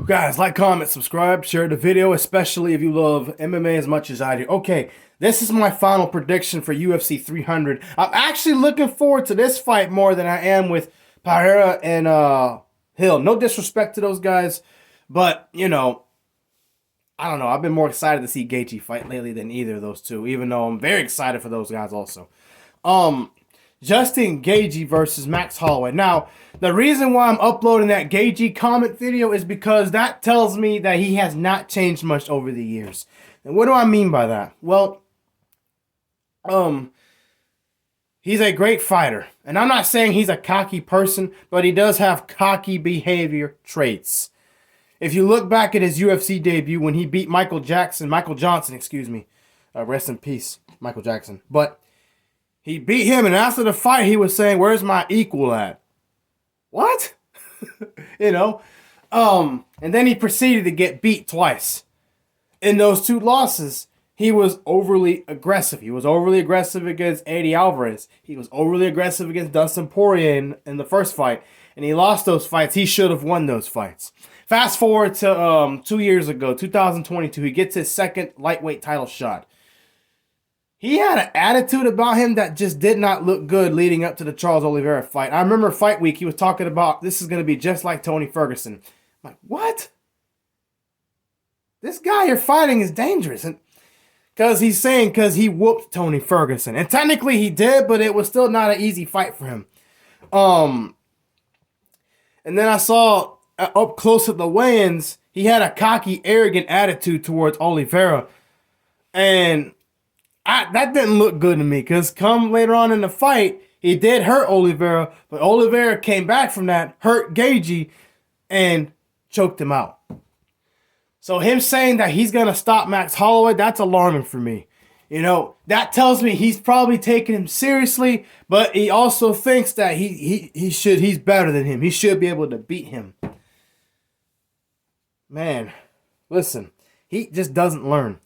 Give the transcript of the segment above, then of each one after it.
Guys, like, comment, subscribe, share the video, especially if you love MMA as much as I do. Okay, this is my final prediction for UFC 300. I'm actually looking forward to this fight more than I am with Pereira and Hill. No disrespect to those guys, but, I don't know. I've been more excited to see Gaethje fight lately than either of those two, even though I'm very excited for those guys also. Justin Gaethje versus Max Holloway. Now, the reason why I'm uploading that Gaethje comment video is because that tells me that he has not changed much over the years. And what do I mean by that? Well, he's a great fighter. And I'm not saying he's a cocky person, but he does have cocky behavior traits. If you look back at his UFC debut when he beat Michael Johnson, rest in peace, Michael Jackson. But he beat him, and after the fight, he was saying, "Where's my equal at?" What? And then he proceeded to get beat twice. In those two losses, he was overly aggressive. He was overly aggressive against Eddie Alvarez. He was overly aggressive against Dustin Poirier in the first fight, and he lost those fights. He should have won those fights. Fast forward to 2 years ago, 2022, he gets his second lightweight title shot. He had an attitude about him that just did not look good leading up to the Charles Oliveira fight. I remember fight week, he was talking about this is going to be just like Tony Ferguson. I'm like, what? This guy you're fighting is dangerous. And because he whooped Tony Ferguson. And technically he did, but it was still not an easy fight for him. And then I saw up close at the weigh-ins, he had a cocky, arrogant attitude towards Oliveira. And that didn't look good to me, because come later on in the fight, he did hurt Oliveira, but Oliveira came back from that, hurt Gaethje, and choked him out. So him saying that he's going to stop Max Holloway, that's alarming for me. That tells me he's probably taking him seriously, but he also thinks that he's better than him. He should be able to beat him. Man, listen, he just doesn't learn.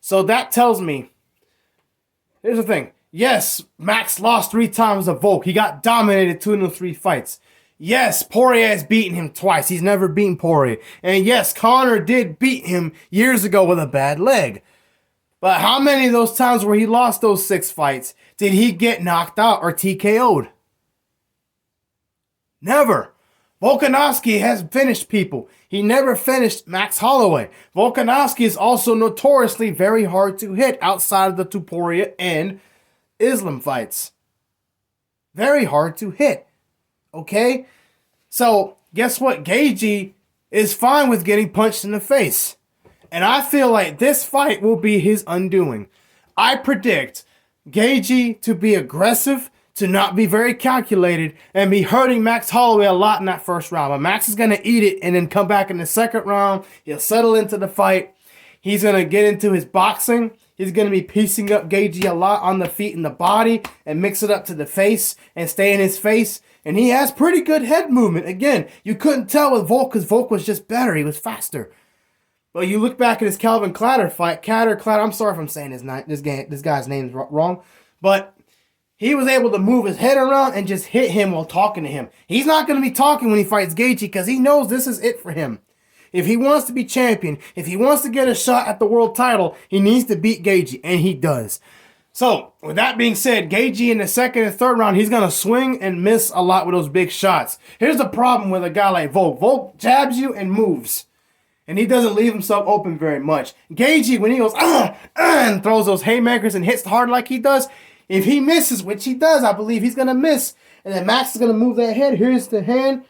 So that tells me, here's the thing. Yes, Max lost 3 times to Volk. He got dominated 2 of the 3 fights. Yes, Poirier has beaten him twice. He's never beaten Poirier. And yes, Conor did beat him years ago with a bad leg. But how many of those times where he lost those 6 fights did he get knocked out or TKO'd? Never. Volkanovski has finished people. He never finished Max Holloway. Volkanovski is also notoriously very hard to hit outside of the two Poirier and Islam fights. Very hard to hit. Okay? So, guess what? Gaethje is fine with getting punched in the face. And I feel like this fight will be his undoing. I predict Gaethje to be aggressive, to not be very calculated, and be hurting Max Holloway a lot in that first round. But Max is going to eat it and then come back in the second round. He'll settle into the fight. He's going to get into his boxing. He's going to be piecing up Gaethje a lot on the feet and the body and mix it up to the face and stay in his face. And he has pretty good head movement. Again, you couldn't tell with Volk because Volk was just better. He was faster. But you look back at his Calvin Clatter fight. Clatter, I'm sorry if I'm saying this guy's name wrong. But he was able to move his head around and just hit him while talking to him. He's not going to be talking when he fights Gaethje because he knows this is it for him. If he wants to be champion, if he wants to get a shot at the world title, he needs to beat Gaethje, and he does. So, with that being said, Gaethje in the second and third round, he's going to swing and miss a lot with those big shots. Here's the problem with a guy like Volk. Volk jabs you and moves. And he doesn't leave himself open very much. Gaethje, when he goes, and throws those haymakers and hits hard like he does, if he misses, which he does, I believe he's going to miss. And then Max is going to move that head. Here's the hand.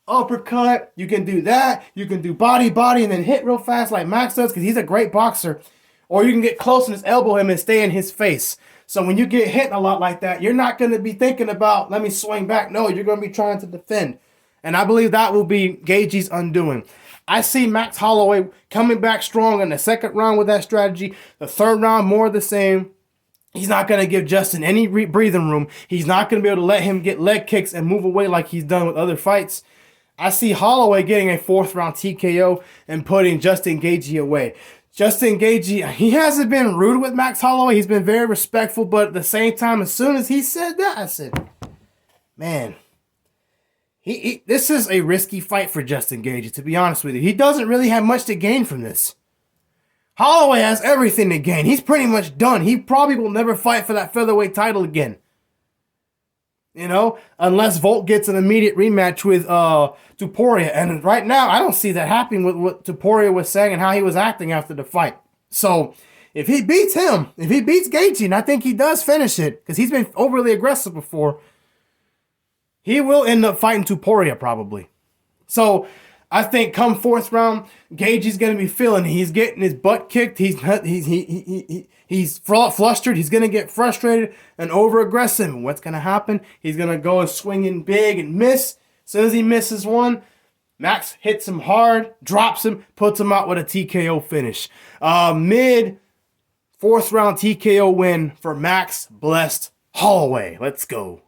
Uppercut. You can do that. You can do body, and then hit real fast like Max does because he's a great boxer. Or you can get close and just elbow him and stay in his face. So when you get hit a lot like that, you're not going to be thinking about, let me swing back. No, you're going to be trying to defend. And I believe that will be Gaethje's undoing. I see Max Holloway coming back strong in the second round with that strategy. The third round, more of the same. He's not going to give Justin any breathing room. He's not going to be able to let him get leg kicks and move away like he's done with other fights. I see Holloway getting a 4th round TKO and putting Justin Gaethje away. Justin Gaethje, he hasn't been rude with Max Holloway. He's been very respectful, but at the same time, as soon as he said that, I said, man, This is a risky fight for Justin Gaethje, to be honest with you. He doesn't really have much to gain from this. Holloway has everything to gain. He's pretty much done. He probably will never fight for that featherweight title again. You know, unless Volk gets an immediate rematch with Topuria. And right now, I don't see that happening with what Topuria was saying and how he was acting after the fight. So, if he beats him, if he beats Gaethje, and I think he does finish it, because he's been overly aggressive before, he will end up fighting Topuria probably. So, I think come fourth round, Gaethje's going to be feeling it. He's getting his butt kicked. He's flustered. He's going to get frustrated and over-aggressive. And what's going to happen? He's going to go swinging big and miss. As soon as he misses one, Max hits him hard, drops him, puts him out with a TKO finish. Mid-fourth round TKO win for Max Blessed Holloway. Let's go.